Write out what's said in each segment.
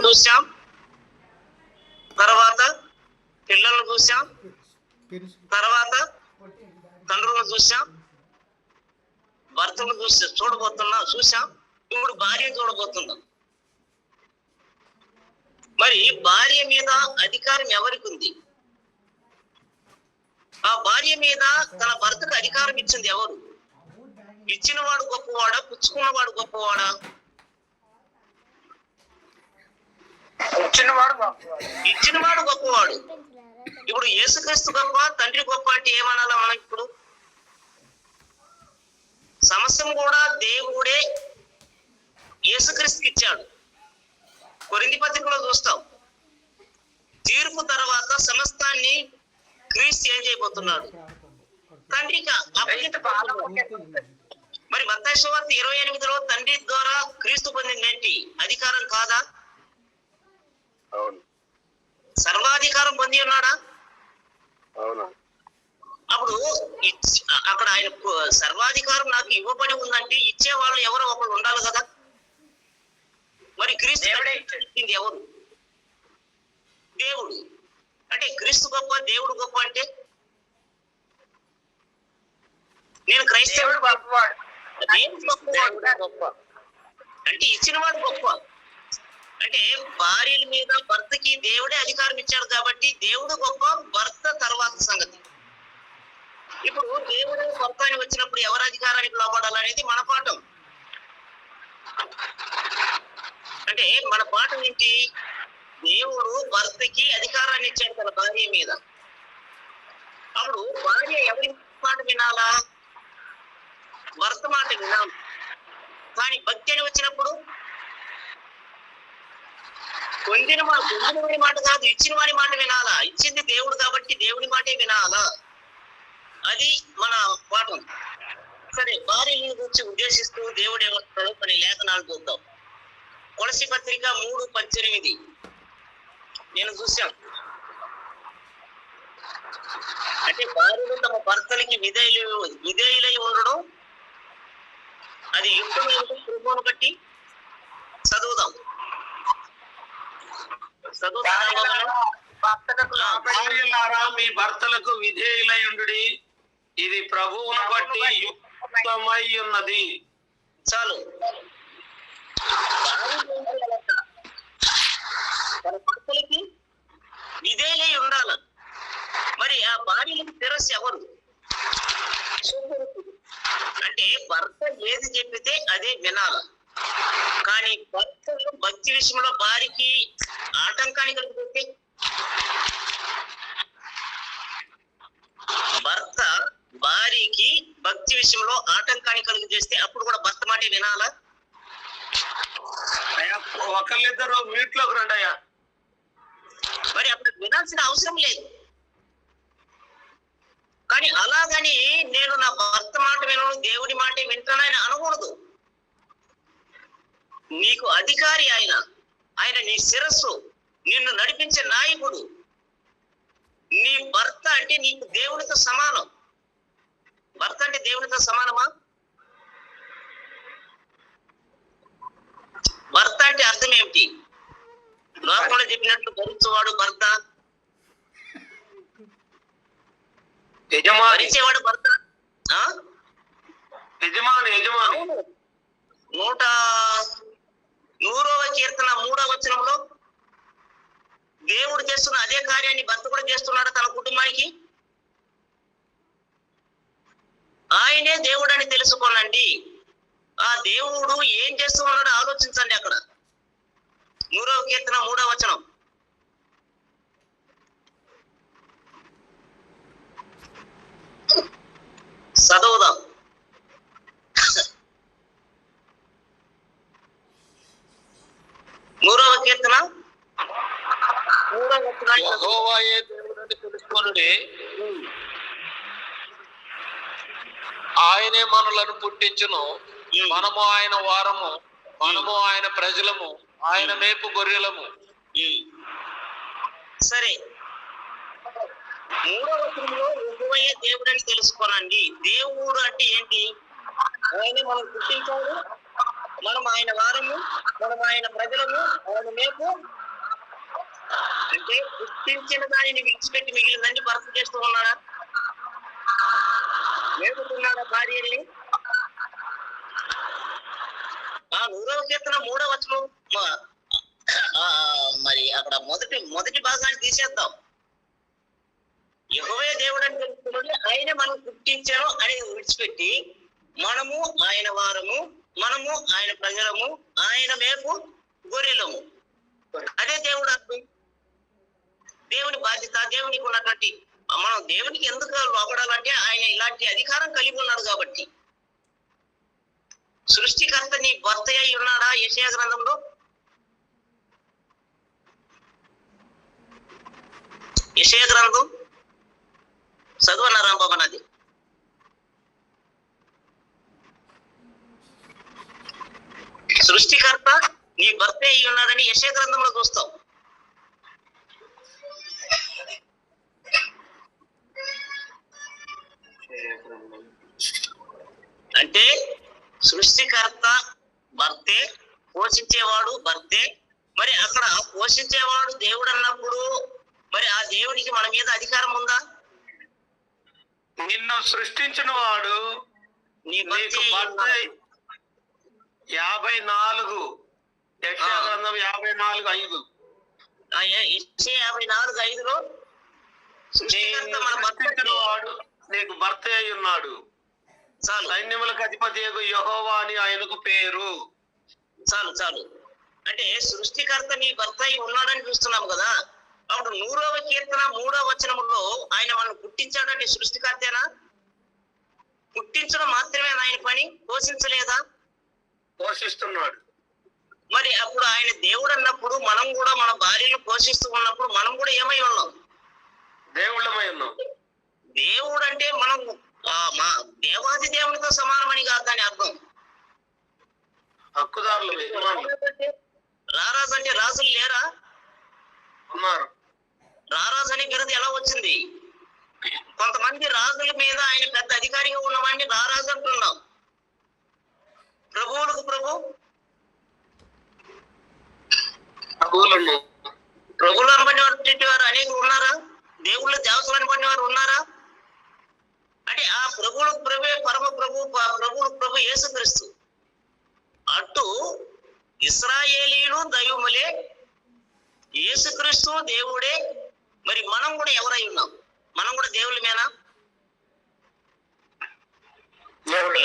చూసాం, తర్వాత పిల్లలను చూసాం, తర్వాత తండ్రులను చూసాం, భర్తను చూసాం, ఇప్పుడు భార్యను చూడబోతున్నాం. మరి భార్య మీద అధికారం ఎవరికి ఉంది? ఆ భార్య మీద తన భర్తకు అధికారం ఇచ్చింది ఎవరు? ఇచ్చినవాడు గొప్పవాడా, పుచ్చుకున్నవాడు గొప్పవాడా? ఇచ్చినవాడు గొప్పవాడు. ఇప్పుడు యేసుక్రీస్తు గొప్ప, తండ్రి గొప్ప అంటే ఏమనాలా మనం? ఇప్పుడు సమస్తం కూడా దేవుడే యేసుక్రీస్తుకి ఇచ్చాడు. కొరింథీ పత్రికలో చూస్తాం, తీర్పు తర్వాత సమస్తాన్ని క్రీస్తు ఏం చేయబోతున్నాడు? తండ్రికి అప్పగించబోతున్నాడు. మరి మత్తయి సువార్త 28లో తండ్రి ద్వారా క్రీస్తు పొందిందేంటి? అధికారం కాదా? సర్వాధికారం పొంది ఉన్నాడా? అప్పుడు అక్కడ ఆయన సర్వాధికారం నాకు ఇవ్వబడి ఉందంటే ఇచ్చే వాళ్ళు ఎవరో ఒకరు ఉండాలి కదా. మరి క్రీస్తు ఇచ్చింది ఎవరు? దేవుడు. అంటే క్రీస్తు గొప్ప, దేవుడు గొప్ప అంటే నేను క్రైస్తవుడు గొప్పవాడు, దేవుడు గొప్ప అంటే ఇచ్చినవాడు గొప్ప. అంటే భార్యల మీద భర్తకి దేవుడే అధికారం ఇచ్చాడు కాబట్టి దేవుడు గొప్ప, భర్త తర్వాత సంగతి. ఇప్పుడు దేవుడు భర్త అని వచ్చినప్పుడు ఎవరి అధికారానికి లోబడాలనేది మన పాఠం. అంటే మన పాఠం ఏంటి? దేవుడు భర్తకి అధికారాన్ని ఇచ్చాడు తన భార్య మీద. అప్పుడు భార్య ఎవరి మాట వినాలా? భర్త మాట వినాలి. కానీ భక్తి అని వచ్చినప్పుడు పొందిన వాడి మాట కాదు, ఇచ్చిన వాడి మాట వినాలా. ఇచ్చింది దేవుడు కాబట్టి దేవుడి మాటే వినాలా. అది మన పాఠం. సరే, భార్యని గురించి ఉద్దేశిస్తూ దేవుడు ఏమంటాడో కొన్ని లేఖనాలు చూద్దాం. కొలసీ పత్రిక 3:18 నేను చూశాను. అంటే భార్యలు తమ భర్తలకి విధేయులై ఉండడం, అది యుక్తమైన కృపను బట్టి చదువుదాం. భార్యలారా మీ భర్తలకు విధేయులై ఉండుడి, ఇది ప్రభువును బట్టి యుక్తమై ఉన్నది. చాలు. తన భర్తలకి విధేయులై ఉండాల. మరి ఆ భార్యలకు శిరస్సు ఎవరు? అంటే భర్త ఏది చెప్పితే అదే వినాల. కానీ భర్తలు భక్తి విషయంలో భార్యకి ఆటంకాన్ని కలిగితే, భర్త భార్యకి భక్తి విషయంలో ఆటంకాన్ని కలిగి చేస్తే అప్పుడు కూడా భర్త మాట వినాలా? ఒకళ్ళిద్దరు మీట్లోకి రండి అయ్యా. మరి అప్పుడు వినాల్సిన అవసరం లేదు. కానీ అలాగని నేను నా భర్త మాట వినను, దేవుడి మాట వింటానని అనకూడదు. నీకు అధికారి ఆయన నీ శిరస్సు, నిన్ను నడిపించే నాయకుడు. నీ భర్త అంటే నీకు దేవుడితో సమానం. భర్త అంటే దేవుడితో సమానమా? భర్త అంటే అర్థం ఏమిటి? లోకంలో చెప్పినట్లు భరించేవాడు భర్త, భరించేవాడు భర్త. యజమాని 100వ కీర్తన 3వ వచనంలో దేవుడు చేస్తున్న అదే కార్యాన్ని భర్త కూడా చేస్తున్నాడు తన కుటుంబానికి. ఆయనే దేవుడు అని తెలుసుకోనండి. ఆ దేవుడు ఏం చేస్తూ ఉన్నాడో ఆలోచించండి. అక్కడ 100వ కీర్తన 3వ వచనం చదువుదాం. కీర్తన 3వ వచనం, యెహోవాయే దేవుడని తెలుసుకొనుడి, ఆయనే మనలను పుట్టించును, మనము ఆయన వారము, మనము ఆయన ప్రజలము, ఆయన మేపు గొర్రెలము. సరే, 3వ వచనంలో యెహోవాయే దేవుడని తెలుసుకోనండి. దేవుడు అంటే ఏంటి? ఆయనే మనం పుట్టించాడు, మనం ఆయన వారము, మనం ఆయన ప్రజలము, ఆయన మేపు. అంటే పుట్టించిన దానిని విడిచిపెట్టి మిగిలిందని భర్త చేస్తూ ఉన్నాడా? మేపుతున్నాడా భార్యని? 100వ కీర్తన 3వ వచనం మరి అక్కడ మొదటి భాగాన్ని తీసేద్దాం. యెహోవా దేవుడు అని తెలుసుకుని ఆయన మనం పుట్టించాను అని విడిచిపెట్టి మనము ఆయన వారము, మనము ఆయన ప్రజలము, ఆయన మేపు గొర్రెలము. అదే దేవుడు అర్థం. దేవుని బాధ్యత, దేవునికి ఉన్నటువంటి మనం దేవునికి ఎందుకు లోబడాలంటే ఆయన ఇలాంటి అధికారం కలిగి ఉన్నాడు కాబట్టి. సృష్టికర్త నీ భర్త అయి ఉన్నాడా? యెషయా గ్రంథంలో యెషయా గ్రంథం చదువన్నారా బాబనది? సృష్టికర్త నీ భర్త అయి ఉన్నాడని యెషయా గ్రంథంలో చూస్తాం. అంటే సృష్టికర్త భర్తే, పోషించేవాడు భర్తే. మరి అక్కడ పోషించేవాడు దేవుడు అన్నప్పుడు మరి ఆ దేవుడికి మన మీద అధికారం ఉందా? నిన్ను సృష్టించిన వాడు నీకు భర్త 54 యెషయా గ్రంథం 54:5 54:5లో సృష్టికర్త మన సృష్టించిన వాడు నీకు భర్త అయి ఉన్నాడు, సైన్యములకు అధిపతి యెహోవా అని ఆయనకు పేరు. చాలు. అంటే సృష్టికర్త నీ భర్త అయి ఉన్నాడని చూస్తున్నాం కదా. అప్పుడు 100వ కీర్తన 3వ వచనంలో ఆయన మనం పుట్టించాడంటే సృష్టికర్తేనా? పుట్టించడం మాత్రమే ఆయన పని, పోషించలేదా? పోషిస్తున్నాడు. మరి అప్పుడు ఆయన దేవుడు అన్నప్పుడు మనం కూడా మన భార్యను పోషిస్తూ ఉన్నప్పుడు మనం కూడా ఏమై ఉన్నాం? దేవుళ్ళమై ఉన్నాం. దేవుడు అంటే మనం మా దేవాది దేవునితో సమానమని కాదు దాని అర్థం. హక్కుదారులు, రారాజు అంటే రాజులు లేరా? ఉన్నారు. రారాజు అనే బిరుదు ఎలా వచ్చింది? కొంతమంది రాజుల మీద ఆయన పెద్ద అధికారిగా ఉన్నవాడిని రారాజు అంటున్నాం. ప్రభువులకు ప్రభువులు అనబడినటువంటి వారు అనేకులు ఉన్నారా? దేవుళ్ళు దేవతలు అనబడిన వారు ఉన్నారా? అంటే ఆ ప్రభువులకు ప్రభువే పరమ ప్రభువులకు ప్రభు యేసుక్రీస్తు. అటు ఇశ్రాయేలీయులు దైవములే, యేసుక్రీస్తు దేవుడే. మరి మనం కూడా ఎవరై ఉన్నాం? మనం కూడా దేవుళ్ళమేనా?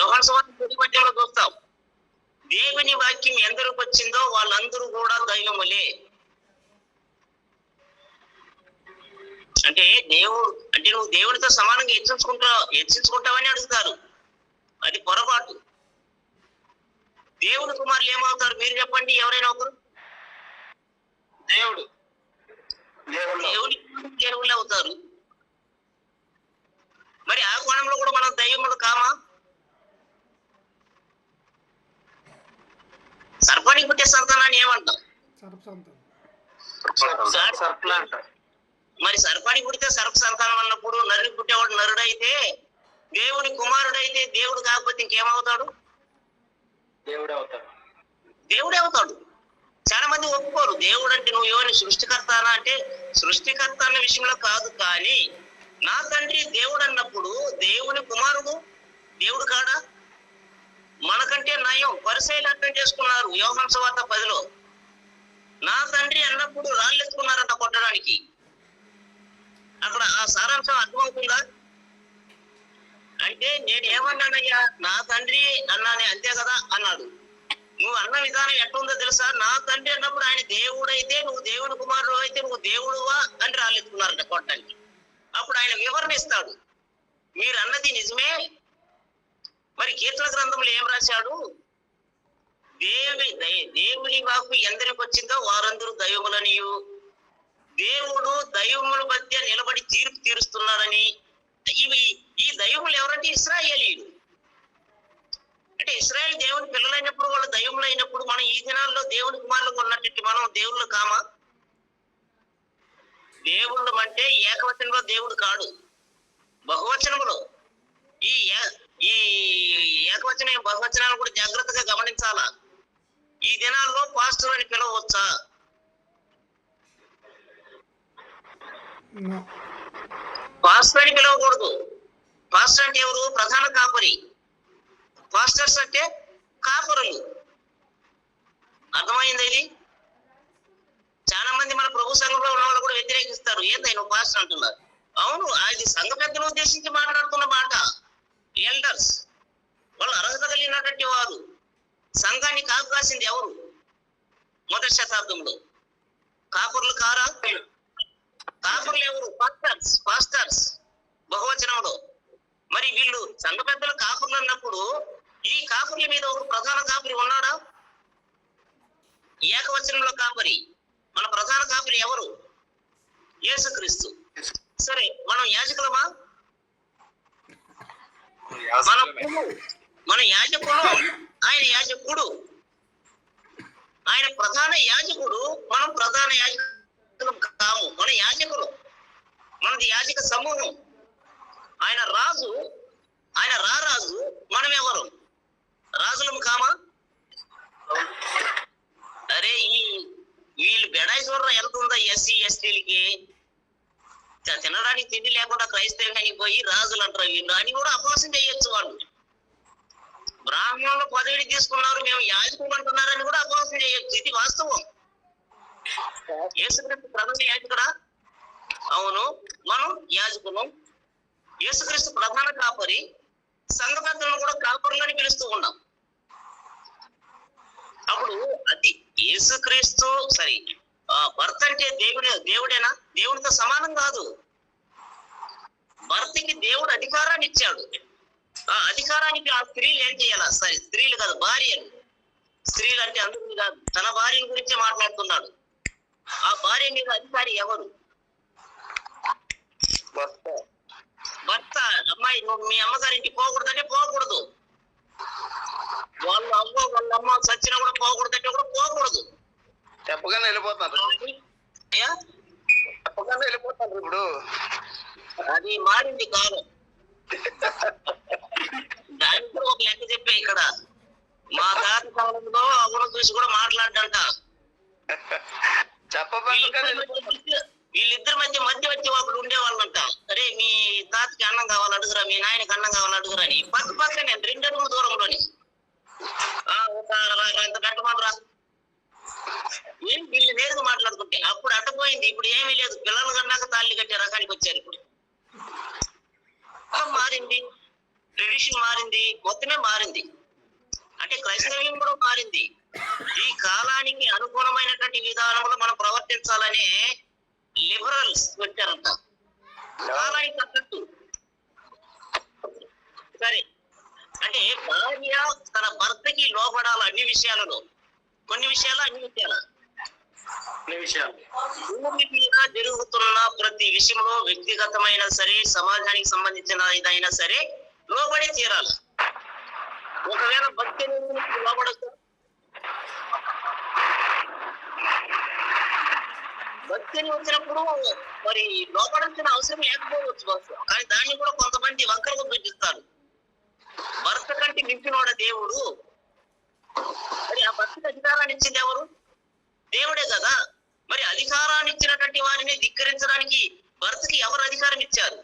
యోహాను సువార్త చూస్తాం. దేవుని వాక్యం ఎందరికి వచ్చిందో వాళ్ళందరూ కూడా దైవములే. అంటే నువ్వు దేవుడితో సమానంగా హెచ్చించుకుంటావని అడుగుతారు. అది పొరపాటు. దేవుడి కుమారులు ఏమవుతారు మీరు చెప్పండి? ఎవరైనా ఒకరు దేవుళ్ళు అవుతారు. మరి ఆ కోణంలో కూడా మనం దైవములు కామా? సర్పానికి పుట్టే సంతానాన్ని ఏమంటాం? మరి సర్పానికి పుడితే సర్ప సంతానం అన్నప్పుడు నరుని పుట్టేవాడు నరుడైతే, దేవుని కుమారుడైతే దేవుడు కాకపోతే ఇంకేమవుతాడు? దేవుడే అవుతాడు. చాలా మంది ఒప్పుకోరు. దేవుడు అంటే నువ్వు ఎవరిని సృష్టికర్తానా అంటే సృష్టికర్త అన్న విషయంలో కాదు, కానీ నా తండ్రి దేవుడు అన్నప్పుడు దేవుని కుమారుడు దేవుడు కాడా? మనకంటే నయం పరిసయ్యులు అర్థం చేసుకున్నారు. యోహాను సువార్త 10లో నా తండ్రి అన్నప్పుడు రాళ్ళు ఎత్తుకున్నారంట కొట్టడానికి. అక్కడ ఆ సారాంశం అర్థమవుతుందా? అంటే నేను ఏమన్నానయ్యా, నా తండ్రి అన్నానే, అంతే కదా అన్నాడు. నువ్వు అన్న విధానం ఎట్లుందో తెలుసా? నా తండ్రి అన్నప్పుడు ఆయన దేవుడైతే నువ్వు దేవుని కుమారుడు అయితే నువ్వు దేవుడువా అని రాళ్ళు ఎత్తుకున్నారంట కొట్టడానికి. అప్పుడు ఆయన వివరణ ఇస్తాడు, మీరు అన్నది నిజమే. మరి కీర్తన గ్రంథంలో ఏం రాశాడు? దేవుని వాక్కు ఎందరికి వచ్చిందో వారందరూ దైవములనియు, దేవుడు దైవముల మధ్య నిలబడి తీర్పు తీరుస్తున్నారని. ఈ దైవములు ఎవరంటే ఇశ్రాయేలీయులు. అంటే ఇశ్రాయేల్ దేవుని పిల్లలైనప్పుడు వాళ్ళు దైవములు అయినప్పుడు మనం ఈ దినాల్లో దేవుని కుమారులకు ఉన్నట్టు మనం దేవుళ్ళు కామా? దేవుళ్ళు అంటే ఏకవచనంలో దేవుడు కాడు, బహువచనములో. ఈ ఏకవచనం బహువచనాలను కూడా జాగ్రత్తగా గమనించాలా. ఈ దినాల్లో పాస్టర్ అని పిలవచ్చా? పాస్టర్ అని పిలవకూడదు. పాస్టర్ అంటే ఎవరు? ప్రధాన కాపరి. పాస్టర్స్ అంటే కాపరులు. అర్థమైంది? ఇది చాలా మంది మన ప్రభు సంఘంలో ఉన్న వాళ్ళు కూడా వ్యతిరేకిస్తారు. ఏంది నువ్వు పాస్టర్ అంటున్నారు? అవును, అది సంఘ పెద్దను ఉద్దేశించి మాట్లాడుతున్న మాట. ఎల్డర్స్ వాళ్ళు అర్హత కలిగినటువంటి వారు. సంఘాన్ని కాపు కాసింది ఎవరు? మొదటి శతాబ్దంలో కాపురులు కారా? కాపురులు ఎవరు? పాస్టర్స్. పాస్టర్స్ బహువచనంలో. మరి వీళ్ళు సంఘ పెద్దలు కాపురులు అన్నప్పుడు ఈ కాపురుల మీద ఒక ప్రధాన కాపురి ఉన్నాడా? ఏకవచనంలో కాపరి. మన ప్రధాన కాపరి ఎవరు? యేసుక్రీస్తు. సరే, మనం యాజకులమా? మన యాజకుడు. ఆయన యాజకుడు. ఆయన ప్రధాన యాజకుడు. మనం ప్రధాన యాజకులు కాము. మన యాజకులు. మనది యాజక సమూహం. ఆయన రాజు. ఆయన రారాజు. మనం ఎవరు? రాజులము కామా? అరే, వీళ్ళు బెడాయి చూడరా ఎంత ఉందా ఎస్సీ ఎస్టీలకి. తినడానికి తిండి లేకుండా క్రైస్తవానికి పోయి రాజులు అంటారు వీళ్ళు అని కూడా అపవాసం చేయొచ్చు వాళ్ళు. బ్రాహ్మణులు పదవిని తీసుకున్నారు, మేము యాజకులు అంటున్నారని కూడా అపవాసం చేయొచ్చు. ఇది వాస్తవం. యేసుక్రీస్తు ప్రధాన యాజకుడా? అవును, మనం యాజకులం. యేసుక్రీస్తు ప్రధాన కాపరి. సంఘ పెద్దలను కూడా కాపరులని పిలుస్తూ ఉన్నాం. అప్పుడు అది యేసుక్రీస్తు సరే, భర్త అంటే దేవుడేనా? దేవుడితో సమానం కాదు. భర్తకి దేవుడు అధికారాన్ని ఇచ్చాడు. ఆ అధికారానికి ఆ స్త్రీలు ఏం చేయాలా? సరే, స్త్రీలు కాదు, భార్యలు. స్త్రీలు అంటే అందుకు కాదు, తన భార్య గురించే మాట్లాడుతున్నాడు. ఆ భార్య మీద అధికారి ఎవరు? భర్త. అమ్మాయి, నువ్వు మీ అమ్మగారింటికి పోకూడదంటే పోకూడదు. వాళ్ళ అమ్మ చచ్చినా కూడా పోకూడదంటే కూడా పోకూడదు. చెప్పగానే వెళ్ళిపోతారు. చెప్పగానే వెళ్ళిపోతారు. ఇప్పుడు అది మారింది కాలం. దానికి ఒక లెక్క చెప్పే ఇక్కడ. మా తాత కాలంలో అవును చూసి కూడా మాట్లాడంట. వీళ్ళిద్దరి మధ్య ఒకడు ఉండేవాళ్ళంట. అరే, మీ తాతకి అన్నం కావాలి అడుగురా, మీ నాయనకి అన్నం కావాలి అడుగురా అని. పక్కనే 2 అడుగుల దూరంలోని. ఎంత పెట్టమనరా ఏం వీళ్ళు నేరుగా మాట్లాడుకుంటే. అప్పుడు అట్టపోయింది. ఇప్పుడు ఏమీ లేదు. పిల్లలు కన్నాక తాళి కట్టే రకానికి వచ్చారు. ఇప్పుడు మారింది, ట్రెడిషన్ మారింది, మొత్తమే మారింది. అంటే క్రైస్తవ్యం కూడా మారింది. ఈ కాలానికి అనుగుణమైనటువంటి విధానంలో మనం ప్రవర్తించాలనే లిబరల్స్ వచ్చారంట. కాలానికి తగ్గట్టు. సరే, అంటే భార్య తన భర్తకి లోపడాలి అన్ని విషయాలలో. కొన్ని విషయాలు, అన్ని విషయాలు. భూమి మీద జరుగుతున్న ప్రతి విషయంలో వ్యక్తిగతమైన సరే, సమాజానికి సంబంధించిన ఇదైనా సరే లోబడి తీరాలి. ఒకవేళ భక్తి లోబడచ్చు. భక్తిని వచ్చినప్పుడు మరి లోపడాల్సిన అవసరం లేకపోవచ్చు బహుశా. కానీ దాన్ని కూడా కొంతమంది వంకరగా చూపిస్తారు. భర్త కంటే మించినోడ దేవుడు. మరి ఆ భర్తకి అధికారాన్ని ఇచ్చింది ఎవరు? దేవుడే కదా. మరి అధికారాన్ని ఇచ్చినటువంటి వారిని ధిక్కరించడానికి భర్తకి ఎవరు అధికారం ఇచ్చారు?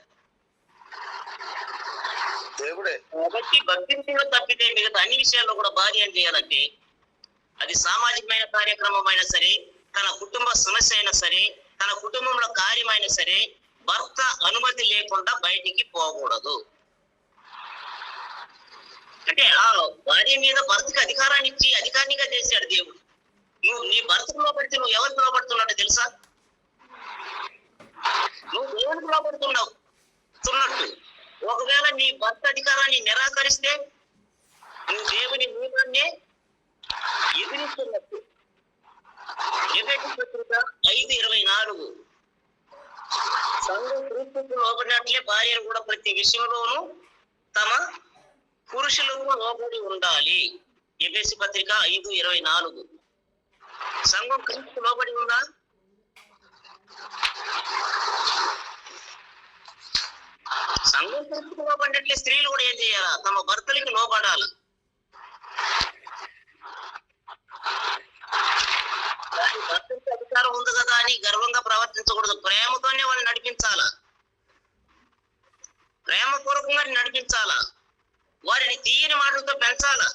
దేవుడే. కాబట్టి భక్తి విషయంలో తప్పితే మిగతా అన్ని విషయాల్లో కూడా భార్య ఏం చేయాలంటే, అది సామాజికమైన కార్యక్రమం అయినా సరే, తన కుటుంబ సమస్య అయినా సరే, తన కుటుంబంలో కార్యమైనా సరే, భర్త అనుమతి లేకుండా బయటికి పోకూడదు. అంటే ఆ భార్య మీద భర్తకి అధికారాన్ని ఇచ్చి అధికారినిగా చేశాడు దేవుడు. నువ్వు నీ భర్తకు లోపడితే నువ్వు ఎవరికి లోపడుతున్నట్టు తెలుసా? నువ్వు దేవునికి లోపడుతున్నావు తున్నట్టు. ఒకవేళ నీ భర్త అధికారాన్ని నిరాకరిస్తే నువ్వు దేవుని నియమాన్నే ఎదిరిస్తున్నట్టు. ఎఫెసు పత్రిక 5:24. సంఘం క్రీస్తుకు లోబడినట్లే భార్యలు కూడా ప్రతి విషయంలోనూ తమ పురుషులకు లోబడి ఉండాలి. ఎఫెసు పత్రిక 5:24. సంఘం క్రీస్తుకు లోబడి ఉందా? సంఘం క్రీస్తుకు లోబడినట్లే స్త్రీలు కూడా ఏం చేయాలా? తమ భర్తలకి లోబడాలి. అని గర్వంగా ప్రవర్తించకూడదు. ప్రేమతోనే వాళ్ళని నడిపించాలా, ప్రేమపూర్వకంగా నడిపించాలా, వారిని తీయని మాటలతో పెంచాలా.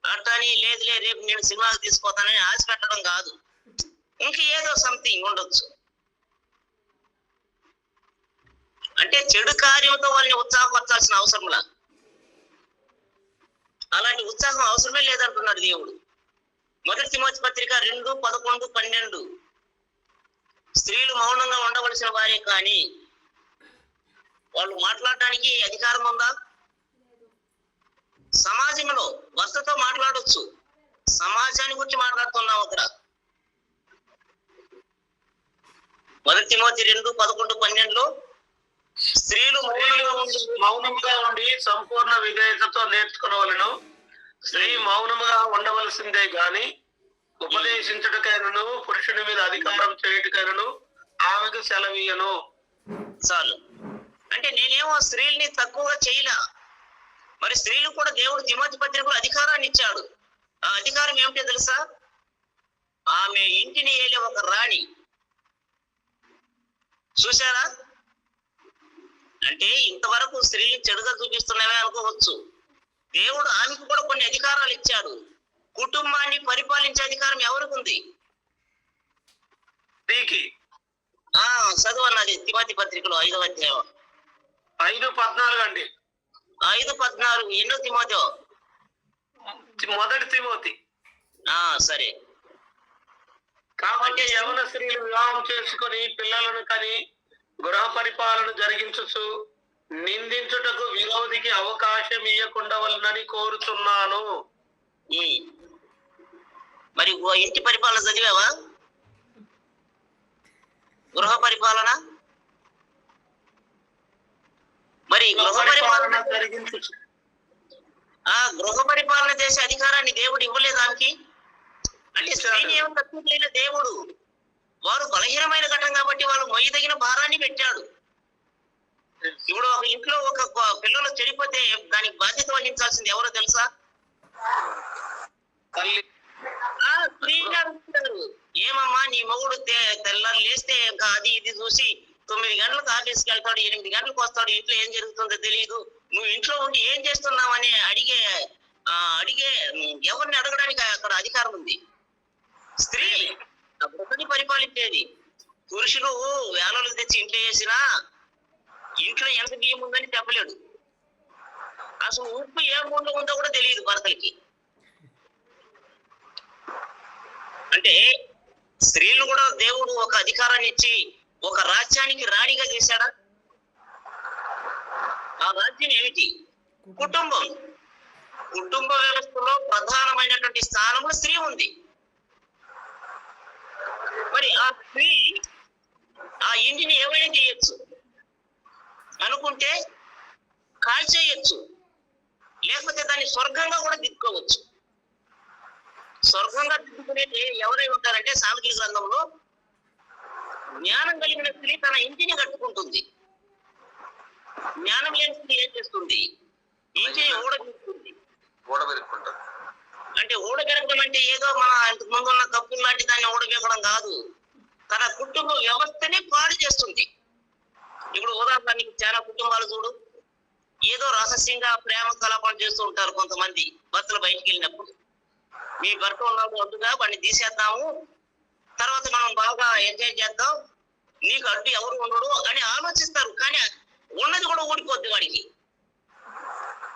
అట్టని లేదులే రేపు నేను సినిమాకి తీసుకుపోతానని ఆశ పెట్టడం కాదు, ఇంక ఏదో సంథింగ్ ఉండొచ్చు. అంటే చెడు కార్యంతో వాళ్ళని ఉత్సాహపరచాల్సిన అవసరంలా, అలాంటి ఉత్సాహం అవసరమే లేదంటున్నాడు దేవుడు. 1 తిమోతి పత్రిక 2:11-12 స్త్రీలు మౌనంగా ఉండవలసిన వారే కానీ వాళ్ళు మాట్లాడటానికి అధికారం ఉందా? సమాజంలో భర్తతో మాట్లాడొచ్చు, సమాజాన్ని గురించి మాట్లాడుతున్నాం అక్కడ. 1 తిమోతి 2:11-12 స్త్రీలు మౌనముగా ఉండి సంపూర్ణ విధేయతతో నేర్చుకునవలెను. స్త్రీ మౌనముగా ఉండవలసిందే గాని ఉపదేశించుటకైనను పురుషుని మీద అధికారం చేయుటకైనను ఆమెకు సెలవీయను. చాలు. అంటే నేనేమో స్త్రీల్ని తక్కువగా చేయలా. మరి స్త్రీలు కూడా దేవుడు తిమోతి పత్రికలో అధికారాన్ని ఇచ్చాడు. ఆ అధికారం ఏమిటో తెలుసా? ఆమె ఇంటిని ఏలే ఒక రాణి. చూసారా? అంటే ఇంతవరకు స్త్రీలు చెడుగా చూపిస్తున్నావే అనుకోవచ్చు. దేవుడు ఆమెకు కూడా కొన్ని అధికారాలు ఇచ్చాడు. కుటుంబాన్ని పరిపాలించే అధికారం ఎవరికి ఉంది? చదువు అన్నది తిమోతి పత్రికలో 5వ అధ్యాయం 5:14 అండి. 5:14 ఎన్నో తిమోతి? 1 తిమోతి. సరే. కాబట్టి యవన స్త్రీలు వివాహం చేసుకుని పిల్లలను కని గృహ పరిపాలన జరిగించు నిందించుటకు విరోధికి అవకాశం ఇవ్వకుండా వలనని కోరుచున్నాను. మరి ఇంటి పరిపాలన చదివావా? గృహ పరిపాలన మరి గృహ పరిపాలన జరిగించు గృహ పరిపాలన చేసే అధికారాన్ని దేవుడు ఇవ్వలేదు ఆమెకి. అంటే స్త్రీని ఏమో తక్కువ చేయలేదు దేవుడు. వారు బలహీనమైన ఘటన కాబట్టి వాళ్ళు మొయ్యదగిన భారాన్ని పెట్టాడు. ఇప్పుడు ఒక ఇంట్లో ఒక పిల్లలు చెడిపోతే దానికి బాధ్యత వహించాల్సింది ఎవరో తెలుసా? తల్లి. స్త్రీగా అడుగుతారు, ఏమమ్మా నీ మొగుడు తెల్లారు లేస్తే ఇంకా అది ఇది చూసి 9 గంటలకు ఆఫీస్కి వెళ్తాడు, 8 గంటలకు వస్తాడు, ఇంట్లో ఏం జరుగుతుందో తెలియదు, నువ్వు ఇంట్లో ఉండి ఏం చేస్తున్నావని అడిగే ఎవరిని అడగడానికి అక్కడ అధికారం ఉంది. స్త్రీ భర్తని పరిపాలించేది. పురుషులు వేలలు తెచ్చి ఇంట్లో వేసినా ఇంట్లో ఎంత బియ్యం ఉందని చెప్పలేడు. అసలు ఉప్పు ఏ మూలలో ఉందో కూడా తెలియదు భర్తలకి. అంటే స్త్రీలు కూడా దేవుడు ఒక అధికారాన్ని ఇచ్చి ఒక రాజ్యానికి రాణిగా చేశాడా? ఆ రాజ్యం ఏమిటి? కుటుంబం. కుటుంబ వ్యవస్థలో ప్రధానమైనటువంటి స్థానంలో స్త్రీ ఉంది. మరి ఆ స్త్రీ ఆ ఇంటిని ఏమైనా చేయొచ్చు, అనుకుంటే కాల్చేయచ్చు, లేకపోతే దాన్ని స్వర్గంగా కూడా దిక్కుకోవచ్చు. స్వర్గంగా దిక్కుకునేది ఎవరై ఉంటారంటే సామెతల గ్రంథంలో జ్ఞానం కలిగిన స్త్రీ తన ఇంటిని కట్టుకుంటుంది. జ్ఞానం లేని స్త్రీ ఏం చేస్తుంది? ఇంటిని ఊడబెరుకుంటుంది. అంటే ఊడబెరగడం అంటే ఏదో మన ఇంతకు ముందు ఉన్న కప్పులు లాంటి దాన్ని ఊడబెరగడం కాదు, తన కుటుంబ వ్యవస్థనే పాడు చేస్తుంది. ఇప్పుడు ఉదాహరణకి చాలా కుటుంబాలు చూడు, ఏదో రహస్యంగా ప్రేమ కలాపాలు చేస్తూ ఉంటారు కొంతమంది. భర్తలు బయటికి వెళ్ళినప్పుడు మీ భర్త ఉన్నాడు అడ్డుగా వాడిని తీసేద్దాము, తర్వాత మనం బాగా ఎంజాయ్ చేద్దాం, నీకు అడ్డు ఎవరు ఉండడు అని ఆలోచిస్తారు. కానీ ఉన్నది కూడా ఊడిపోద్ది వాడికి.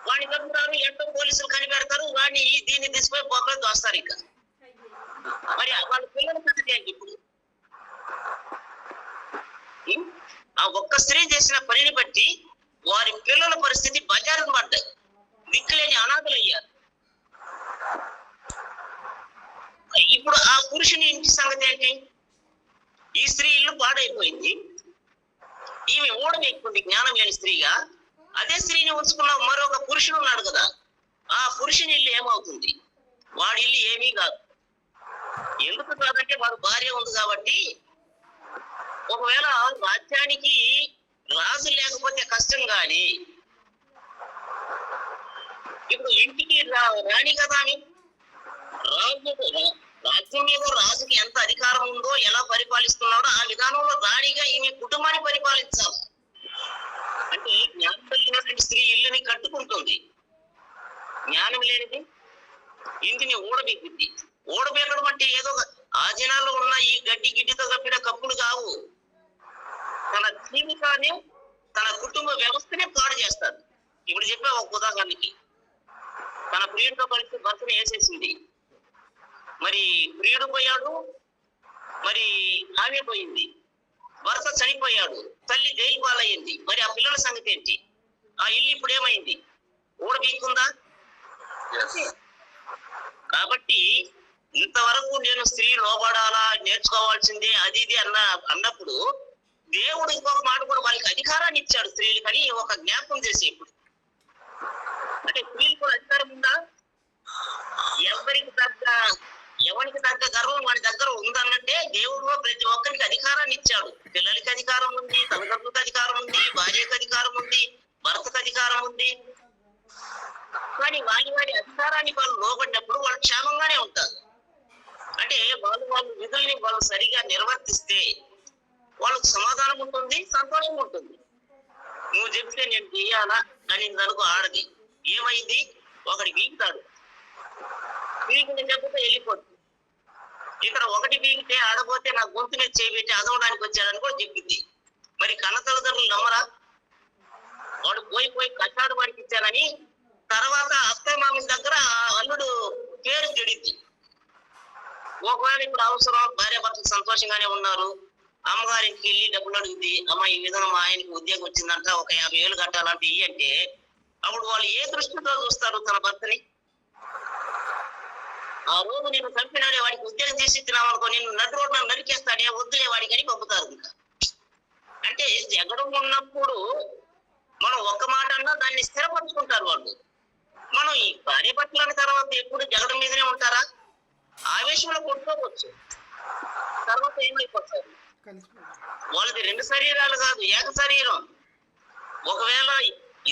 వాడిని కలుపుతారు, ఎంతో పోలీసులు కనిపెడతారు, వాడిని దీన్ని తీసుకుపోయి బొక్కలు దోస్తారు. ఇక మరి వాళ్ళ పిల్లల సంగతి ఏంటి? ఇప్పుడు ఆ ఒక్క స్త్రీ చేసిన పనిని బట్టి వారి పిల్లల పరిస్థితి బజారును పడ్డాయి, దిక్కులేని అనాథలయ్యారు. ఇప్పుడు ఆ పురుషుని ఇంటి సంగతి ఏంటి? ఈ స్త్రీ ఇల్లు పాడైపోయింది, ఈమె ఊడమేకుంది జ్ఞానం లేని స్త్రీగా. అదే స్త్రీని ఉంచుకున్న మరొక పురుషుడు ఉన్నాడు కదా, ఆ పురుషుని ఇల్లు ఏమవుతుంది? వాడి ఇల్లు ఏమీ కాదు. ఎందుకు కాదంటే వాడు భార్య ఉంది కాబట్టి. ఒకవేళ రాజ్యానికి రాజు లేకపోతే కష్టం, గాని ఇప్పుడు ఇంటికి రాణి కదా ఆమె. రాజ్యం మీద రాజుకి ఎంత అధికారం ఉందో, ఎలా పరిపాలిస్తున్నారో విధానంలో రాణిగా ఈమె కుటుంబాన్ని పరిపాలించాలి. అంటే జ్ఞానం కలిగినటువంటి స్త్రీ ఇల్లుని కట్టుకుంటుంది, జ్ఞానం లేనిది ఇంటిని ఊడబెక్కింది. ఊడబెక్కడం అంటే ఏదో ఆ జనాల్లో ఉన్న ఈ గడ్డి గిడ్డితో కప్పిన కప్పులు కావు. తన జీవితాన్ని, తన కుటుంబ వ్యవస్థనే పాడు చేస్తారు. ఇప్పుడు చెప్పే ఒక ఉదాహరణకి, తన ప్రియుడితో కలిసి భర్తను వేసేసింది. మరి ప్రియుడు పోయాడు, మరి ఆమె పోయింది. భర్త చనిపోయాడు, తల్లి జైలు పాలయ్యింది. మరి ఆ పిల్లల సంగతి ఏంటి? ఆ ఇల్లు ఇప్పుడు ఏమైంది? ఊడబీక్కుందా? కాబట్టి ఇంతవరకు నేను స్త్రీ లోబడాలా, నేర్చుకోవాల్సిందే అది ఇది అన్నప్పుడు దేవుడు ఇంకొక మాట కూడా వాళ్ళకి అధికారాన్ని ఇచ్చాడు స్త్రీలకని ఒక జ్ఞాపకం చేసి. ఇప్పుడు అంటే స్త్రీలు కూడా అధికారం ఉందా? ఎవరికి తగ్గ గర్వం వాడి దగ్గర ఉందన్నట్టే దేవుడు ప్రతి ఒక్కరికి అధికారాన్ని ఇచ్చాడు. పిల్లలకి అధికారం ఉంది, తల్లిదండ్రులకు అధికారం ఉంది, భార్యకు అధికారం ఉంది, భర్తకు అధికారం ఉంది. కానీ వాడి అధికారాన్ని వాళ్ళు లోబడినప్పుడు వాళ్ళు క్షేమంగానే ఉంటారు. అంటే వాళ్ళ విధుల్ని వాళ్ళు సరిగా నిర్వర్తిస్తే వాళ్ళకు సమాధానం ఉంటుంది, సంతోషం ఉంటుంది. నువ్వు చెప్తే నేను చెయ్యాలా అని అనుకో, ఆడది ఏమైంది, ఒకటి వీగుతాడు, వీగిన చెప్తే వెళ్ళిపోతుంది. ఇక్కడ ఒకటి వీగితే ఆడపోతే నా గొంతు మీద చేయబెట్టి అదవడానికి వచ్చాడని కూడా చెప్పింది. మరి కన్న తల్లిదండ్రులు నమ్మరా? వాడు పోయి కట్టాడు వాడికి ఇచ్చానని తర్వాత అత్త మామల దగ్గర అల్లుడు పేరు చెడిద్ది. ఒకవేళ ఇప్పుడు అవసరం, భార్య భర్తలు సంతోషంగానే ఉన్నారు, అమ్మగారికి వెళ్ళి డబ్బులు అడుగుద్ది, అమ్మ ఈ విధంగా మా ఆయనకి ఉద్యోగం వచ్చిందంట, ఒక 50,000 కట్టాలంటే ఇవి అంటే అప్పుడు వాళ్ళు ఏ దృష్టితో చూస్తారు తన భర్తని? ఆ రోజు నేను చంపినాడే, వాడికి ఉద్యోగం చేసి ఇచ్చినామనుకో, నేను నడు రోడ్డు నరికేస్తాడే, వద్దులే వాడికి అని పంపుతారు. అంటే జగడం ఉన్నప్పుడు మనం ఒక్క మాట అన్నా దాన్ని స్థిరపరుచుకుంటారు వాళ్ళు. మనం ఈ భార్య భర్తల తర్వాత ఎప్పుడు జగడం మీదనే ఉంటారా? ఆవేశంలో కొట్టుకోవచ్చు, తర్వాత ఏమైపోతారు? వాళ్ళది 2 శరీరాలు కాదు, ఏక శరీరం. ఒకవేళ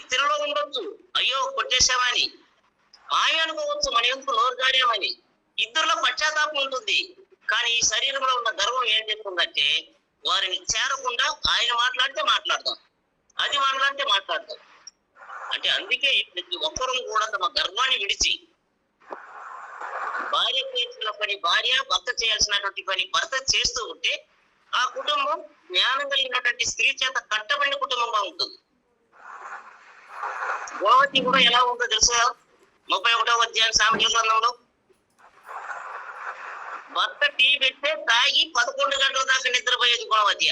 ఇద్దరిలో ఉండొచ్చు, అయ్యో కొట్టేశామని ఆమె అనుకోవచ్చు, మన ఎందుకు నోరు జాడామని. ఇద్దరిలో పశ్చాత్తాపం ఉంటుంది. కానీ ఈ శరీరంలో ఉన్న గర్వం ఏం చెప్తుందంటే వారిని చేరకుండా ఆయన మాట్లాడితే మాట్లాడదాం, అది మాట్లాడితే మాట్లాడదాం. అంటే అందుకే ప్రతి ఒక్కరూ కూడా తమ గర్వాన్ని విడిచి భార్య చేయాల్సిన పని భార్య, భర్త చేయాల్సినటువంటి పని భర్త చేస్తూ ఉంటే ఆ కుటుంబం జ్ఞానం కలిగినటువంటి స్త్రీ చేత కట్టబడిన కుటుంబంగా ఉంటుంది. గోవతి కూడా ఎలా ఉందో తెలుసా? 31వ అధ్యాయం సామెతల గ్రంథంలో భర్త టీ పెడితే తాగి 11 గంటల దాకా నిద్రపోయేది గోవతి.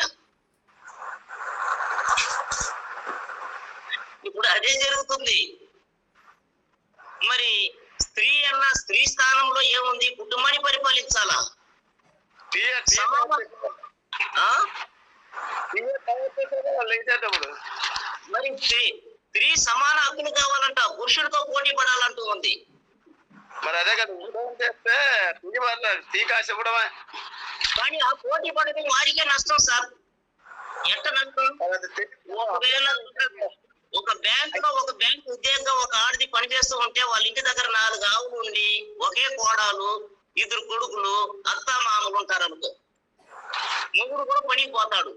ఇప్పుడు అదే జరుగుతుంది. మరి స్త్రీ అన్న స్త్రీ స్థానంలో ఏముంది? కుటుంబాన్ని పరిపాలించాలా. మరి స్త్రీ సమాన హక్కులు కావాలంట, పురుషుడితో పోటీ పడాలంటూ ఉంది. మరి అదే కదా చేస్తే టీ కాసి ఇవ్వడమే. కానీ ఆ పోటీ పడడం వారికే నష్టం సార్. ఎట్ట నష్టం? ఒకవేళ ఒక బ్యాంక్ ఉద్యోగంగా ఒక ఆడది పనిచేస్తూ ఉంటే వాళ్ళ ఇంటి దగ్గర 4 ఆవులు ఉండి ఒకే కోడాలు, 2 కొడుకులు, అత్త మామలు ఉంటారు అనుకో. మొగుడు కూడా పనికి పోతాడు.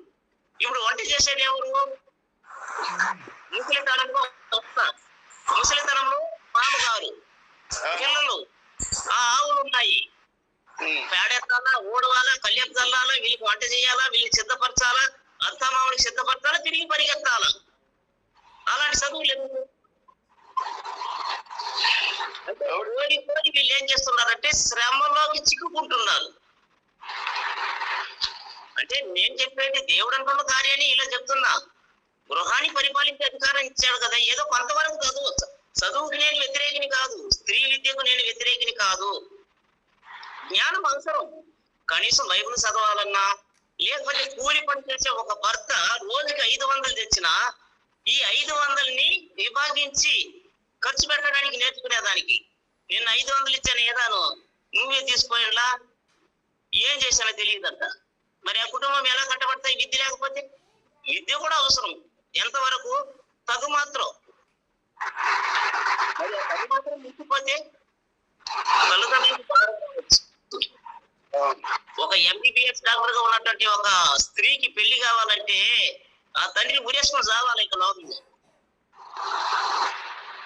ఇప్పుడు వంట చేసేది ఎవరు? ముసలితనంలో మామగారు, పిల్లలు, ఆ ఆవులు ఉన్నాయి. పేడెత్తాలా, ఊడవాలా, కళ్యాణ్ చల్లాలా, వీళ్ళకి వంట చేయాలా, వీళ్ళకి సిద్ధపరచాలా, అత్త మామూలకి సిద్ధపరచాలా, తిరిగి పరిగెత్తాలా. అలాంటి చదువులు ఎందుకు? అంటే వీళ్ళు ఏం చేస్తున్నారంటే శ్రమలోకి చిక్కుకుంటున్నారు. అంటే నేను చెప్పేది దేవుడు అంటున్న కార్యాన్ని ఇలా చెప్తున్నా. గృహాన్ని పరిపాలించే అధికారం ఇచ్చాడు కదా, ఏదో కొంతవరకు చదువుకి నేను వ్యతిరేకిని కాదు, స్త్రీ విద్యకు నేను వ్యతిరేకిని కాదు. జ్ఞానం అవసరం. కనీసం బైబిల్ చదవాలన్నా, లేకపోతే కూలి పని చేసే ఒక భర్త రోజుకి 500 తెచ్చినా ఈ 500ని విభాగించి ఖర్చు పెట్టడానికి నేర్చుకునేదానికి. నేను 500 ఇచ్చాను ఏదాను, నువ్వే తీసుకోయిలా, ఏం చేశానో తెలియదంట. మరి ఆ కుటుంబం ఎలా కట్టబడతాయి? విద్య లేకపోతే. విద్య కూడా అవసరం, ఎంతవరకు? తగు మాత్రం. మరి తగు మాత్రం మించిపోతే తల్లిదండ్రులకు ఒక ఎంబీబీఎస్ డాక్టర్ గా ఉన్నటువంటి ఒక స్త్రీకి పెళ్లి కావాలంటే ఆ తండ్రి ఉరేసుకొని చావాలి ఇక లోకంలో.